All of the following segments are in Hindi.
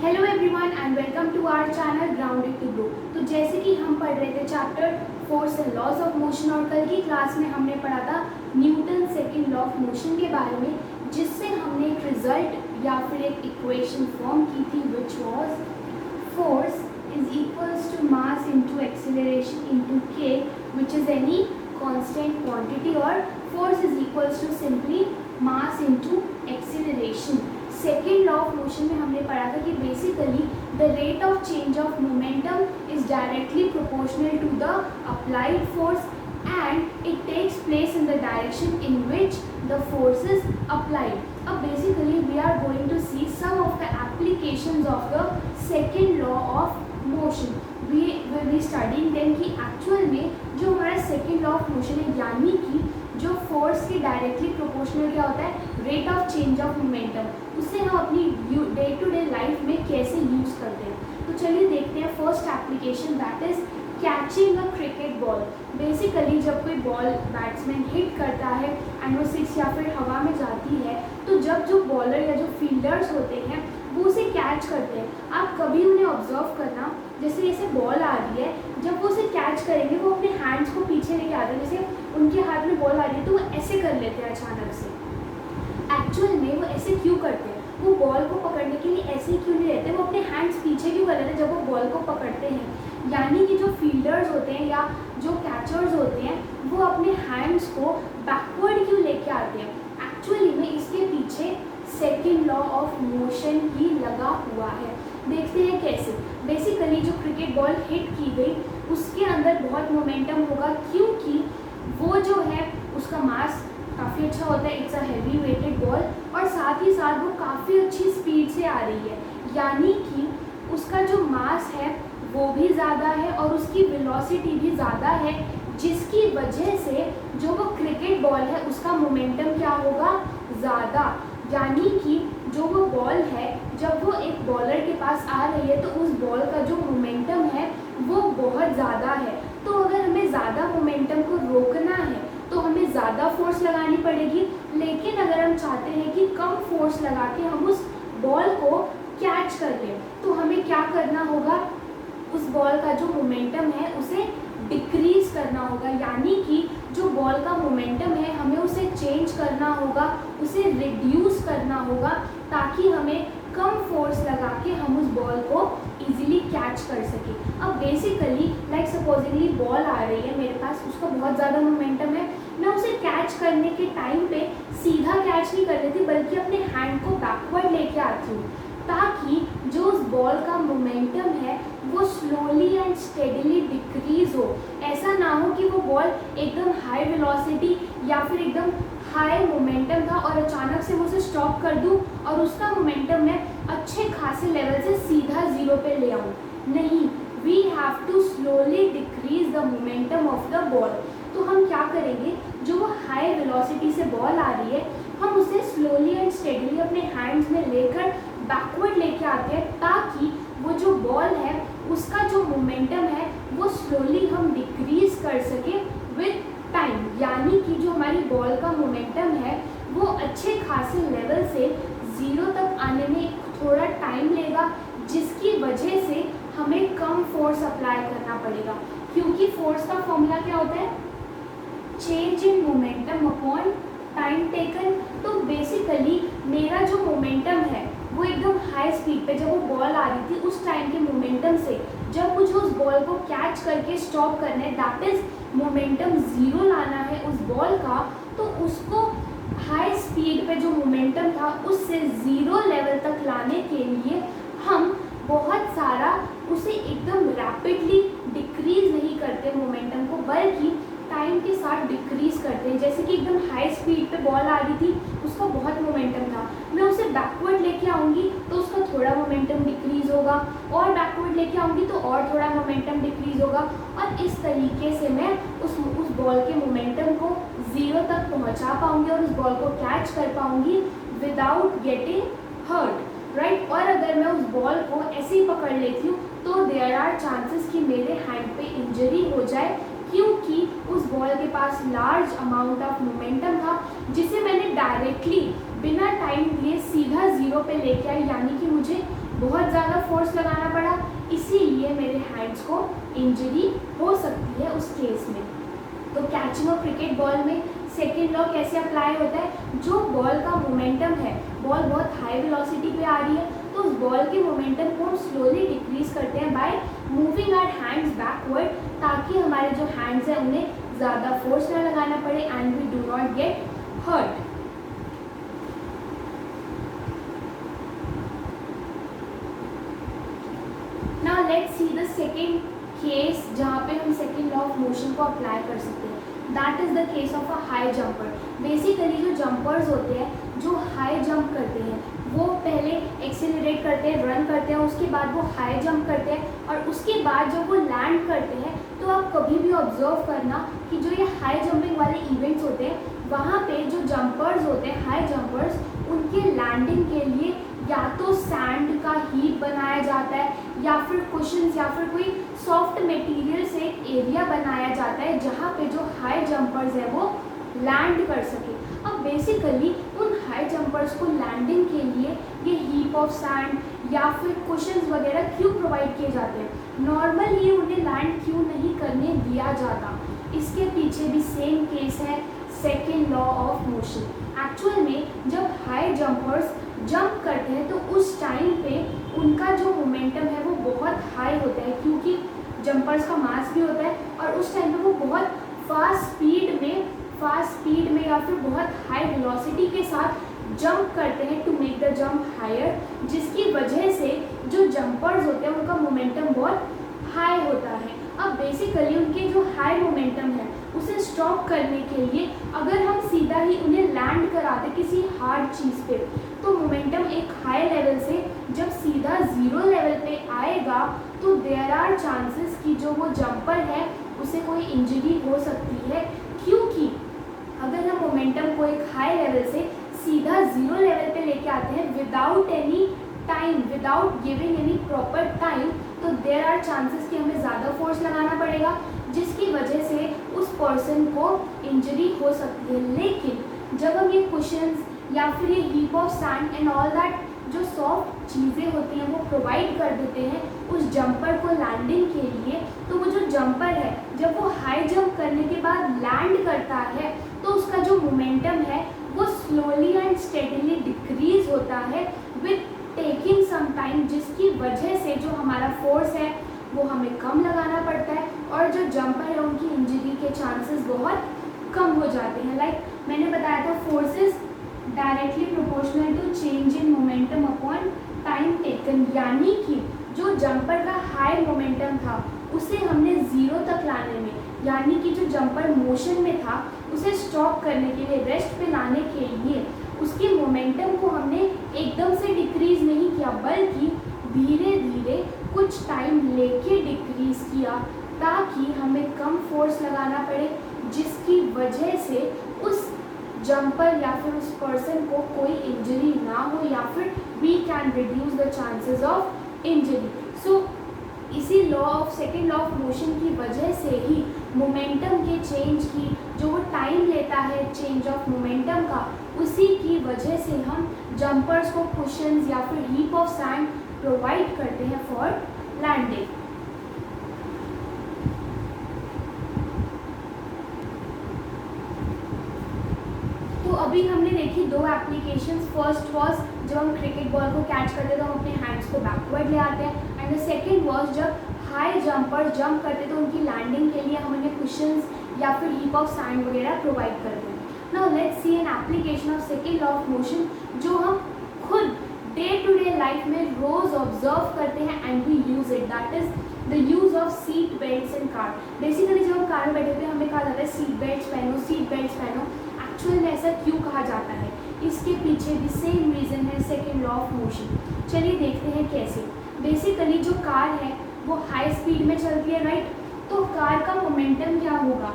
Hello everyone and welcome to our channel grounded to grow. तो जैसे कि हम पढ़ रहे थे chapter force and laws of motion और कल की क्लास में हमने पढ़ा था Newton second law of motion के बारे में, जिससे हमने एक रिजल्ट या फिर एक इक्वेशन फॉर्म की थी which was force is equals to mass into acceleration into k which is any constant quantity, और force is equals to simply mass into acceleration. Second law of motion में हमने पढ़ा था कि basically the rate of change of momentum is directly proportional to the applied force and it takes place in the direction in which the force is applied. अब basically we are going to see some of the applications of the second law of motion. We will be studying then कि एक्चुअल में जो हमारा सेकेंड लॉ ऑफ मोशन है, यानी कि जो फोर्स के डायरेक्टली प्रोपोर्शनल क्या होता है, rate of change of momentum, उसे हम अपनी डे टू डे लाइफ में कैसे यूज़ करते हैं। तो चलिए देखते हैं first application, that is catching a cricket ball. Basically जब कोई बॉल बैट्समैन हिट करता है एंड वो सिक्स या फिर हवा में जाती है, तो जब जो बॉलर या जो फील्डर्स होते हैं वो उसे कैच करते हैं। आप कभी उन्हें ऑब्जर्व करना, जैसे ऐसे बॉल आ रही है, जब वो उसे कैच करेंगे वो अपने हैंड्स को पीछे लेके आते हैं। जैसे उनके हाथ में बॉल आ रही है तो वो ऐसे कर लेते हैं अचानक से। एक्चुअल में वो ऐसे क्यों करते हैं? वो बॉल को पकड़ने के लिए ऐसे क्यों नहीं रहते, वो अपने हैंड्स पीछे क्यों कर लेते हैं जब वो बॉल को पकड़ते हैं? यानी कि जो फील्डर्स होते हैं या जो कैचर्स होते हैं वो अपने हैंड्स को बैकवर्ड क्यों लेके आते हैं? एक्चुअली में इसके पीछे सेकेंड लॉ ऑफ मोशन ही लगा हुआ है। देखते हैं कैसे। बेसिकली जो क्रिकेट बॉल हिट की गई उसके अंदर बहुत मोमेंटम होगा, क्योंकि वो जो है उसका मास काफ़ी अच्छा होता है, it's a heavy weighted ball, और साथ ही साथ वो काफ़ी अच्छी स्पीड से आ रही है, यानी कि उसका जो मास है वो भी ज़्यादा है और उसकी वेलोसिटी भी ज़्यादा है, जिसकी वजह से जो वो क्रिकेट बॉल है उसका मोमेंटम क्या होगा, ज़्यादा। यानी कि जो वो बॉल है जब वो एक बॉलर के पास आ रही है तो उस बॉल का जो मोमेंटम है वो बहुत ज़्यादा है। तो अगर हमें ज़्यादा मोमेंटम को रोकना है तो हमें ज़्यादा फोर्स लगानी पड़ेगी, लेकिन अगर हम चाहते हैं कि कम फोर्स लगा के हम उस बॉल को कैच कर लें तो हमें क्या करना होगा, उस बॉल का जो मोमेंटम है उसे डिक्रीज करना होगा। यानी कि जो बॉल का मोमेंटम है हमें उसे चेंज करना होगा, उसे रिड्यूस करना होगा, ताकि हमें कम फोर्स लगा के हम उस बॉल को इजीली कैच कर सके। अब बेसिकली लाइक सपोजिंगली बॉल आ रही है मेरे पास, उसका बहुत ज़्यादा मोमेंटम है, मैं उसे कैच करने के टाइम पे सीधा कैच नहीं कर लेती बल्कि अपने हैंड को बैकवर्ड लेके आती हूँ, ताकि जो उस बॉल का मोमेंटम है वो स्लोली एंड स्टेडीली डिक्रीज हो। ऐसा ना हो कि वो बॉल एकदम हाई वेलोसिटी या फिर एकदम हाई मोमेंटम था और अचानक से मैं उसे स्टॉप कर दूं और उसका मोमेंटम मैं अच्छे खासे लेवल से सीधा जीरो पे ले आऊँ। नहीं, we have to slowly decrease the momentum of the ball. तो हम क्या करेंगे, जो वो हाई वेलोसिटी से बॉल आ रही है हम उसे स्लोली एंड स्टेडीली अपने हैंड्स में लेकर बैकवर्ड लेके आते हैं, ताकि वो जो बॉल है उसका जो मोमेंटम है वो स्लोली हम डिक्रीज कर सके विद टाइम। यानी कि जो हमारी बॉल का मोमेंटम है वो अच्छे खासे लेवल से ज़ीरो तक आने में थोड़ा टाइम लेगा, जिसकी वजह से हमें कम फोर्स अप्लाई करना पड़ेगा, क्योंकि फोर्स का फॉर्मूला क्या होता है, change in momentum upon time taken. तो बेसिकली मेरा जो मोमेंटम है वो एकदम हाई स्पीड पे जब वो बॉल आ रही थी उस टाइम के मोमेंटम से जब मुझे उस बॉल को कैच करके स्टॉप करना है, दैट इज मोमेंटम ज़ीरो लाना है उस बॉल का, तो उसको हाई स्पीड पे जो मोमेंटम था उससे ज़ीरो लेवल तक लाने के लिए हम बहुत सारा उसे एकदम रैपिडली डिक्रीज नहीं करते मोमेंटम को, बल्कि टाइम के साथ डिक्रीज करते हैं। जैसे कि एकदम हाई स्पीड पे बॉल आ रही थी, उसका बहुत मोमेंटम था, मैं उसे बैकवर्ड लेके आऊँगी तो उसका थोड़ा मोमेंटम डिक्रीज होगा, और बैकवर्ड लेके आऊँगी तो और थोड़ा मोमेंटम डिक्रीज होगा, और इस तरीके से मैं उस बॉल के मोमेंटम को ज़ीरो तक पहुँचा पाऊँगी और उस बॉल को कैच कर पाऊँगी विदाउट गेटिंग हर्ट, राइट। और अगर मैं उस बॉल को ऐसे ही पकड़ लेती हूँ तो देयर आर चांसेस कि मेरे हैंड पे इंजरी हो जाए, क्योंकि उस बॉल के पास लार्ज अमाउंट ऑफ मोमेंटम था जिसे मैंने डायरेक्टली बिना टाइम दिए सीधा ज़ीरो पे लेके आई, यानी कि मुझे बहुत ज़्यादा फोर्स लगाना पड़ा, इसीलिए मेरे हैंड्स को इंजरी हो सकती है उस केस में। तो कैचिंग ऑफ क्रिकेट बॉल में सेकेंड लॉ कैसे अप्लाई होता है, जो बॉल का मोमेंटम है, बॉल बहुत हाई वेलोसिटी पे आ रही है, तो उस बॉल के मोमेंटम को हम स्लोली डिक्रीज करते हैं by moving our hands backward, ताकि हमारे जो हैंड्स हैं उन्हें ज़्यादा फोर्स ना लगाना पड़े and we do not get hurt. Now let's see the second case जहाँ पे हम सेकेंड लॉ ऑफ मोशन को अप्लाई कर सकते हैं। That is the case of a high jumper. Basically जो जंपर्स होते हैं, जो हाई जंप करते हैं, वो पहले एक्सेलरेट करते हैं, रन करते हैं, उसके बाद वो हाई जंप करते हैं, और उसके बाद जब वो लैंड करते हैं तो आप कभी भी ऑब्जर्व करना कि जो ये हाई जंपिंग वाले इवेंट्स होते हैं, वहाँ पे जो जंपर्स होते हैं, हाई जंपर्स, उनके लैंडिंग के लिए या तो सैंड का हीप बनाया जाता है, या फिर कुशन्स, या फिर कोई सॉफ्ट मटेरियल से एक एरिया बनाया जाता है जहाँ पे जो हाई जंपर्स है वो लैंड कर सके। अब बेसिकली उन हाई जंपर्स को लैंडिंग के लिए ये हीप ऑफ सैंड या फिर कुशन्स वगैरह क्यों प्रोवाइड किए जाते हैं? नॉर्मली उन्हें लैंड क्यों नहीं करने दिया जाता? इसके पीछे भी सेम केस है, second law of motion. Actual में जब हाई जंपर्स जंप करते हैं तो उस टाइम पे उनका जो मोमेंटम है वो बहुत हाई होता है, क्योंकि जंपर्स का मास भी होता है, और उस टाइम पे वो बहुत फास्ट स्पीड में या फिर बहुत हाई वेलोसिटी के साथ जंप करते हैं to make the jump higher, जिसकी वजह से जो जंपर्स होते हैं उनका मोमेंटम बहुत हाई होता है। अब बेसिकली उनके जो हाई मोमेंटम है उसे स्टॉप करने के लिए अगर हम सीधा ही उन्हें लैंड कराते किसी हार्ड चीज़ पे, तो मोमेंटम एक हाई लेवल से जब सीधा ज़ीरो लेवल पे आएगा तो देयर आर चांसेस कि जो वो जंपर है उसे कोई इंजरी हो सकती है, क्योंकि अगर हम मोमेंटम को एक हाई लेवल से सीधा ज़ीरो लेवल पे लेके आते हैं without any time, without giving any proper time, तो देयर आर चांसेस कि हमें ज़्यादा फोर्स लगाना पड़ेगा, जिसकी वजह से उस पर्सन को इंजरी हो सकती है। लेकिन जब हम ये कुशन्स या फिर ये heap of sand and all that जो सॉफ्ट चीज़ें होती हैं वो प्रोवाइड कर देते हैं उस जंपर को लैंडिंग के लिए, तो वो जो जंपर है जब वो हाई जंप करने के बाद लैंड करता है तो उसका जो मोमेंटम है वो स्लोली एंड स्टेडीली डिक्रीज होता है विथ टेकिंग सम टाइम, जिसकी वजह से जो हमारा फोर्स है वो हमें कम लगाना पड़ता है, और जो जंपर है उनकी इंजरी के चांसेस बहुत कम हो जाते हैं। लाइक मैंने बताया था, forces directly proportional to change in momentum upon time taken, यानी कि जो जंपर का हाई मोमेंटम था उसे हमने ज़ीरो तक लाने में, यानी कि जो जंपर मोशन में था उसे स्टॉप करने के लिए, रेस्ट पे लाने के लिए उसके मोमेंटम को हमने एकदम से डिक्रीज़ नहीं किया, बल्कि धीरे धीरे कुछ टाइम लेके डिक्रीज़ किया, ताकि हमें कम फोर्स लगाना पड़े, जिसकी वजह से उस जंपर या फिर उस पर्सन को कोई इंजरी ना हो, या फिर we can reduce the chances of injury. So इसी law of second law of motion की वजह से ही मोमेंटम के चेंज की जो वो टाइम लेता है चेंज ऑफ मोमेंटम का, उसी की वजह से हम जंपर्स को कुशन्स या फिर हीप ऑफ सैंड प्रोवाइड करते हैं फॉर लैंडिंग। तो अभी हमने देखी दो एप्लीकेशंस। फर्स्ट वाज जब हम क्रिकेट बॉल को कैच करते तो हम अपने हैंड्स को बैकवर्ड ले आते हैं, एंड द सेकेंड वाज जब हाई जंपर जंप करते तो उनकी लैंडिंग के लिए हम उन्हें कुशन्स या फिर हीप ऑफ सैंड वगैरह प्रोवाइड करते हैं। Now let's see an application of second law of motion जो हम खुद डे टू डे लाइफ में रोज ऑब्जर्व करते हैं and we use it, that is the use of seat belts in car. Basically जब हम कार में बैठे थे हमें कहा जाता है सीट बेल्ट्स पहनो, सीट बेल्ट्स पहनो। एक्चुअल में ऐसा क्यों कहा जाता है? इसके पीछे भी सेम रीज़न है, सेकेंड लॉ ऑफ मोशन। चलिए देखते हैं कैसे। बेसिकली जो कार है वो हाई स्पीड में चलती है, राइट? तो कार का मोमेंटम क्या होगा?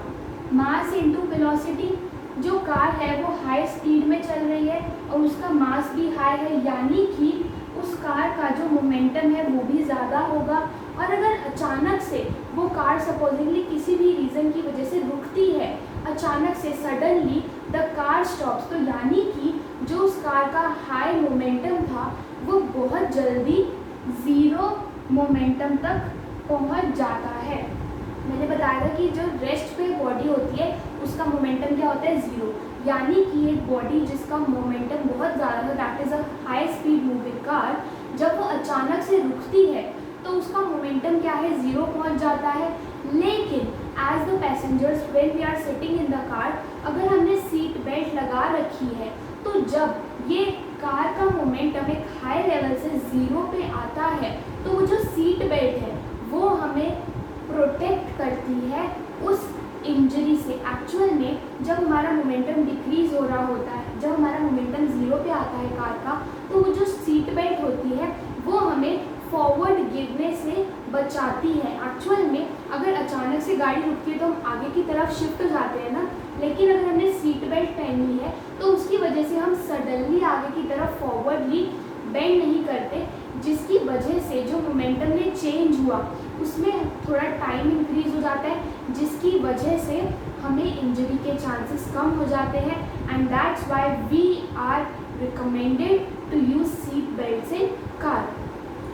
मास इनटू वेलोसिटी। जो कार है वो हाई स्पीड में चल रही है और उसका मास भी हाई है, यानी कि उस कार का जो मोमेंटम है वो भी ज़्यादा होगा। और अगर अचानक से वो कार सपोजिंगली किसी भी रीज़न की वजह से रुकती है, अचानक से सडनली द कार स्टॉप्स, तो यानी कि जो उस कार का हाई मोमेंटम था वो बहुत जल्दी ज़ीरो मोमेंटम तक पहुंच जाता है। मैंने बताया था कि जो रेस्ट पे बॉडी होती है उसका मोमेंटम क्या होता है, ज़ीरो। यानी कि एक बॉडी जिसका मोमेंटम बहुत ज़्यादा था, that is a high speed moving car, जब वो अचानक से रुकती है तो उसका मोमेंटम क्या है, ज़ीरो पहुंच जाता है। लेकिन as the passengers when we are sitting in the car, अगर हमने सीट बेल्ट लगा रखी है तो जब ये कार का मोमेंटम एक हाई लेवल से ज़ीरो पे आता है तो वो जो सीट बेल्ट है वो हमें प्रोटेक्ट करती है उस इंजरी से। एक्चुअल में जब हमारा मोमेंटम डिक्रीज हो रहा होता है, जब हमारा मोमेंटम ज़ीरो पे आता है कार का, तो वो जो सीट बेल्ट होती है वो हमें फॉरवर्ड गिरने से बचाती है। एक्चुअल में अगर अचानक से गाड़ी रुकती है तो हम आगे की तरफ शिफ्ट हो जाते हैं ना, लेकिन अगर हमने सीट बेल्ट पहनी है तो उसकी वजह से हम सडनली आगे की तरफ फॉरवर्डली बेंड नहीं करते, जिसकी वजह से जो मोमेंटम ने चेंज हुआ उसमें थोड़ा टाइम इंक्रीज हो जाता है, जिसकी वजह से हमें इंजरी के चांसेस कम हो जाते हैं। And that's why we are recommended to use seat belts in car.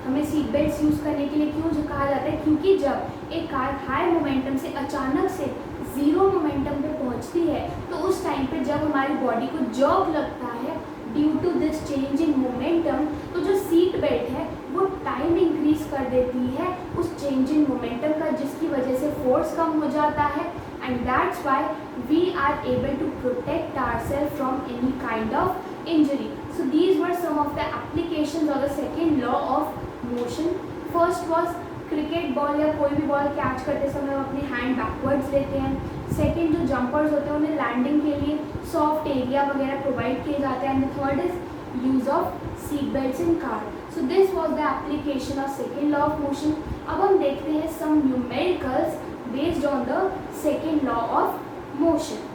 हमें सीट बेल्ट यूज़ करने के लिए क्यों कहा जाता है, क्योंकि जब एक कार हाई मोमेंटम से अचानक से ज़ीरो मोमेंटम पे पहुंचती है तो उस टाइम पे जब हमारी बॉडी को जर्क लगता है due to this change in momentum, तो जो सीट बेल्ट है वो टाइम इंक्रीज कर देती है उस चेंज इन मोमेंटम का, जिसकी वजह से फोर्स कम हो जाता है। And that's why we are able to protect ourselves from any kind of injury. So these were some of the applications of the second law of motion. First was cricket ball या कोई भी बॉल कैच करते समय हम अपने हैंड बैकवर्ड्स लेते हैं। सेकेंड, जो जंपर्स होते हैं उन्हें लैंडिंग के लिए सॉफ्ट एरिया वगैरह प्रोवाइड किए जाते हैं। And the third is use of seat belts in car. So this was the application of second law of motion. अब हम देखते हैं some numericals based on the second law of motion.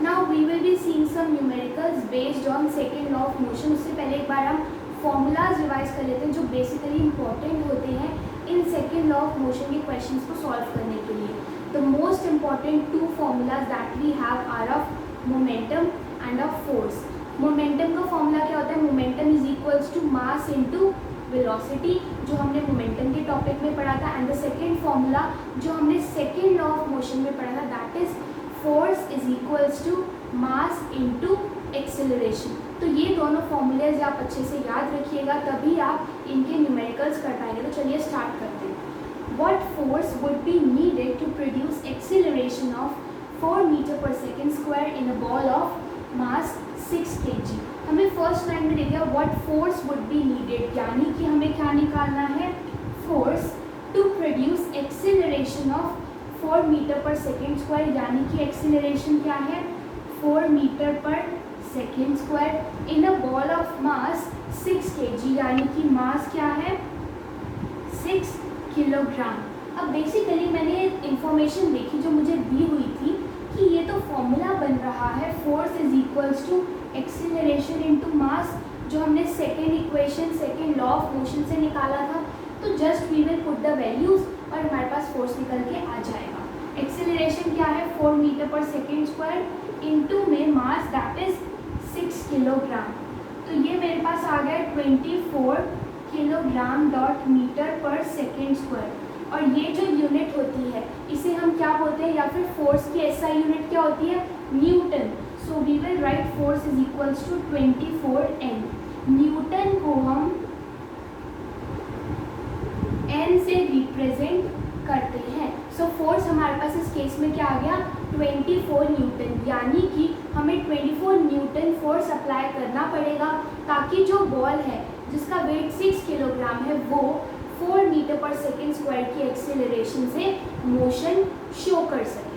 Now we will be seeing some numericals based on second law of motion। उससे पहले एक बार हम फॉर्मूलाज रिवाइज कर लेते हैं जो बेसिकली इंपॉर्टेंट होते हैं in second law of motion के क्वेश्चंस को सॉल्व करने के लिए। The most important two formulas that we have are of momentum and of force. Momentum का फॉर्मूला क्या होता है, momentum is equals to mass into velocity, जो हमने मोमेंटम के टॉपिक में पढ़ा था। एंड द सेकेंड फॉर्मूला जो हमने सेकेंड लॉ ऑफ मोशन में पढ़ा था, that is force is equals to mass into acceleration. तो ये दोनों फॉर्मूलेज आप अच्छे से याद रखिएगा, तभी आप इनके न्यूमेरिकल्स कर पाएंगे। तो चलिए स्टार्ट करते हैं। What force would be needed to produce acceleration of 4 metre पर second square in a ball of mass 6 kg। हमें फर्स्ट लाइन में दे दिया what force would be needed, यानी कि हमें क्या निकालना है, force to produce acceleration of 4 metre पर सेकेंड स्क्वायर, यानी कि एक्सेलरेशन क्या है 4 मीटर पर second square in a ball of mass 6 kg, यानी कि मास क्या है 6 किलोग्राम। अब बेसिकली मैंने इंफॉर्मेशन देखी जो मुझे दी हुई थी कि ये तो फॉर्मूला बन रहा है force is equals to acceleration into mass, जो हमने second equation second law of motion से निकाला था। तो just we will put the values और हमारे पास फोर्स निकल के आ जाएगा। एक्सेलरेशन क्या है 4 मीटर पर सेकेंड स्क्वायर इनटू में मास दैट इज 6 किलोग्राम। तो ये मेरे पास आ गया 24 किलोग्राम डॉट मीटर पर सेकेंड स्क्वायर। और ये जो यूनिट होती है इसे हम क्या बोलते हैं, या फिर फोर्स की एसआई यूनिट क्या होती है, Newton. So we will write force is equals to 24 N। Newton को हम N से रिप्रेजेंट करते हैं। सो फोर्स हमारे पास इस केस में क्या आ गया 24 न्यूटन, यानी कि हमें 24 न्यूटन फोर्स अप्लाई करना पड़ेगा ताकि जो बॉल है जिसका वेट 6 किलोग्राम है वो 4 मीटर पर सेकेंड स्क्वायर की एक्सेलरेशन से मोशन शो कर सके।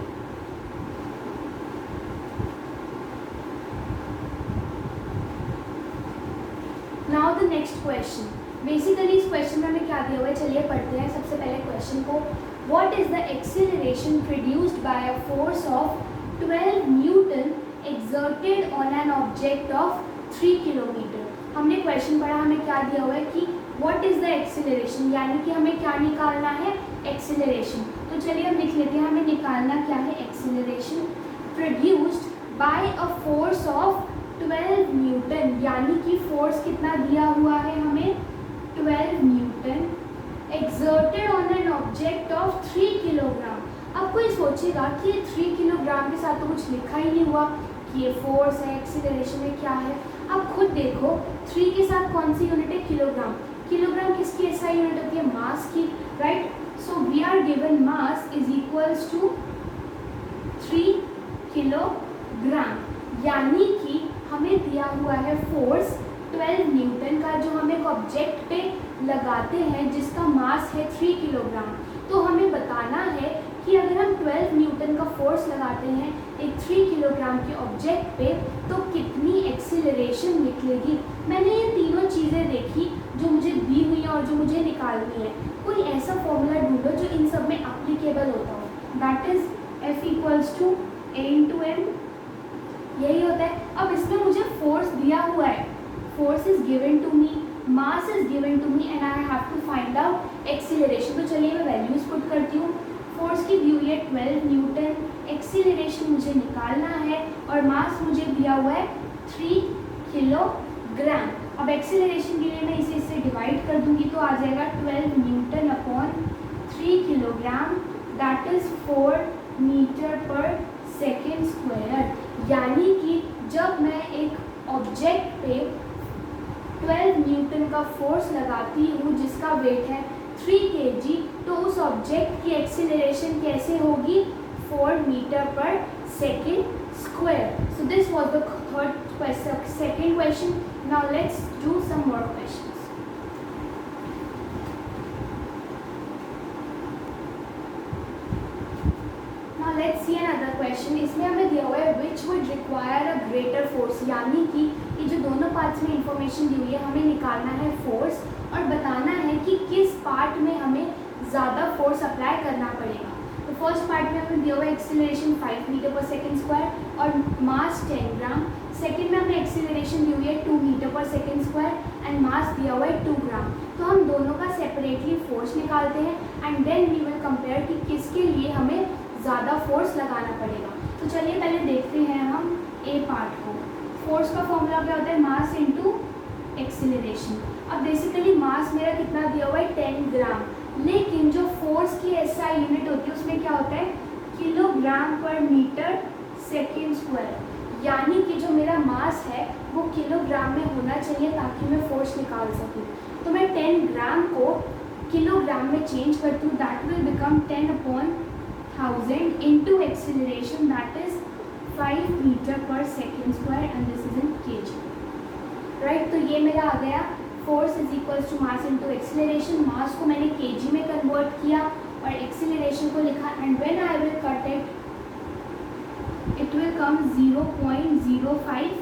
Now the next question. Basically इस क्वेश्चन में हमें क्या दिया हुआ है, चलिए पढ़ते हैं सबसे पहले क्वेश्चन को। What is the acceleration produced by a force of 12 Newton exerted on an object of 3 kilometre. हमने क्वेश्चन पढ़ा, हमें क्या दिया हुआ है कि व्हाट इज द एक्सेलरेशन, यानी कि हमें क्या निकालना है एक्सेलरेशन। तो चलिए हम लिख लेते हैं, हमें निकालना क्या है acceleration produced by a force of 12 Newton, यानी कि फोर्स कितना दिया हुआ है हमें 12 Newton exerted on an object of 3 kilogram. अब कोई सोचेगा कि 3 किलोग्राम के साथ तो कुछ लिखा ही नहीं हुआ कि ये फोर्स है, एक्सीलरेशन है, क्या है। अब खुद देखो 3 के साथ कौन सी यूनिट है, किलोग्राम। किलोग्राम किसकी ऐसा यूनिट होती है, मास की, right. So we are given mass is equals to 3 kilogram, यानी कि हमें दिया हुआ है फोर्स 12 न्यूटन का, जो हम एक ऑब्जेक्ट पे लगाते हैं जिसका मास है 3 किलोग्राम। तो हमें बताना है कि अगर हम 12 न्यूटन का फोर्स लगाते हैं एक 3 किलोग्राम के ऑब्जेक्ट पे तो कितनी एक्सीलरेशन निकलेगी। मैंने ये तीनों चीज़ें देखी जो मुझे दी हुई हैं और जो मुझे निकालनी है। कोई ऐसा फॉर्मूला ढूंढो जो इन सब में एप्लीकेबल होता हो, that is F equals to A into M, यही होता है। अब इसमें मुझे फोर्स दिया हुआ है, force is given to me, mass is given to me and I have to find out acceleration. तो चलिए मैं वैल्यूज पुट करती हूँ। फोर्स की दी हुई है 12 न्यूटन, एक्सीलरेशन मुझे निकालना है और मास मुझे दिया हुआ है 3 किलोग्राम। अब एक्सीलरेशन के लिए मैं इसे इससे डिवाइड कर दूंगी तो आ जाएगा 12 Newton upon 3 kilogram, that is 4 metre पर सेकेंड स्क्वायर। यानी कि जब मैं एक ऑब्जेक्ट पे 12 न्यूटन का फोर्स लगाती हूँ जिसका वेट है 3 kg, तो उस ऑब्जेक्ट की एक्सीलरेशन कैसे होगी, 4 मीटर पर second square. So this was the second question. Now let's do some more questions. Now let's see another question. इसमें हमें दिया हुआ है which would require a greater force, यानी कि ये जो दोनों पार्ट्स में इंफॉर्मेशन दी हुई है हमें निकालना है फोर्स और बताना है कि किस पार्ट में हमें ज़्यादा फोर्स अप्लाई करना पड़ेगा। तो फर्स्ट पार्ट में हमें दिया हुआ है एक्सीलरेशन 5 मीटर पर सेकेंड स्क्वायर और मास 10 ग्राम। सेकेंड में हमें एक्सीलरेशन दी हुई है 2 मीटर पर सेकेंड स्क्वायर एंड मास दिया हुआ है 2 ग्राम। तो हम दोनों का सेपरेटली फोर्स निकालते हैं and then we will compare कि किसके लिए हमें ज़्यादा फोर्स लगाना पड़ेगा। तो चलिए पहले देखते हैं हम ए पार्ट को। फोर्स का फॉर्मूला क्या होता है, मास इंटू एक्सीलरेशन। अब बेसिकली मास मेरा कितना दिया हुआ है 10 ग्राम, लेकिन जो फोर्स की एसआई यूनिट होती है उसमें क्या होता है, किलोग्राम पर मीटर सेकेंड स्क्वायर। यानी कि जो मेरा मास है वो किलोग्राम में होना चाहिए ताकि मैं फोर्स निकाल सकूं। तो मैं 10 ग्राम को किलोग्राम में चेंज करती हूँ, that will become 10/1000 into acceleration that is 5 metre पर second square and this is in kg, right. तो ये मेरा आ गया force is equals to mass into acceleration. Mass को मैंने kg में कन्वर्ट किया और एक्सीलरेशन को लिखा and when I will cut it will come 0.05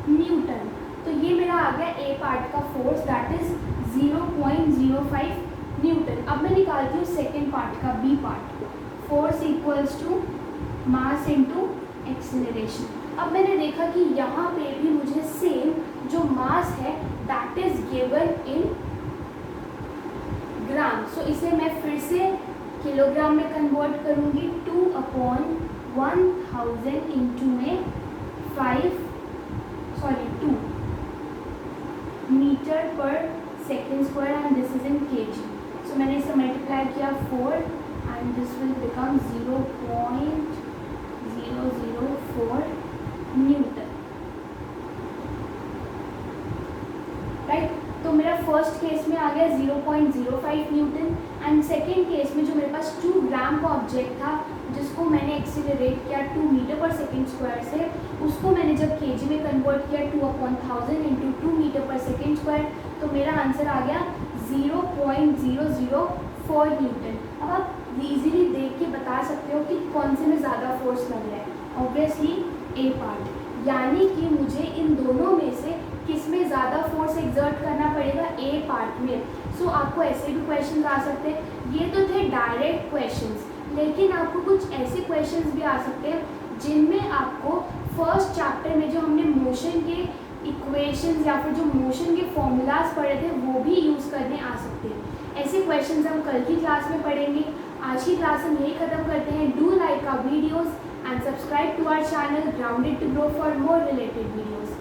Newton. तो ये मेरा आ गया ए पार्ट का फोर्स दैट इज 0.05 न्यूटन। अब मैं निकालती हूँ सेकेंड पार्ट का B part, force equals to mass into acceleration. अब मैंने देखा कि यहाँ पे भी मुझे सेम जो मास है दैट इज गिवन इन ग्राम। सो इसे मैं फिर से किलोग्राम में कन्वर्ट करूँगी, 2/1000 इंटू में 2 मीटर पर second square and this is in kg। सो मैंने इसे मल्टीप्लाई किया 4 and this will become 0.004 Newton, right. तो मेरा फर्स्ट केस में आ गया 0.05 न्यूटन एंड सेकेंड केस में जो मेरे पास 2 ग्राम का ऑब्जेक्ट था जिसको मैंने एक्सीलरेट किया 2 मीटर पर सेकेंड स्क्वायर से, उसको मैंने जब kg में कन्वर्ट किया 2/1000 इंटू 2 मीटर पर सेकेंड स्क्वायर, तो मेरा आंसर आ गया 0.004 न्यूटन। अब आप इजीली देख के बता सकते हो कि कौन से में ज़्यादा फोर्स लग रहा है, ऑब्वियसली ए पार्ट। यानी कि मुझे इन दोनों में से किस में ज़्यादा फोर्स एक्सर्ट करना पड़ेगा, ए पार्ट में। सो आपको ऐसे भी क्वेश्चंस आ सकते हैं। ये तो थे डायरेक्ट क्वेश्चंस, लेकिन आपको कुछ ऐसे क्वेश्चंस भी आ सकते हैं जिनमें आपको फर्स्ट चैप्टर में जो हमने मोशन के इक्वेशंस या फिर जो मोशन के फॉर्मूलाज पढ़े थे वो भी यूज़ करने आ सकते हैं। ऐसे क्वेश्चंस हम कल की क्लास में पढ़ेंगे। आज की क्लास हम यही ख़त्म करते हैं। Do like our videos and subscribe subscribe to our channel Grounded to Grow for more related videos.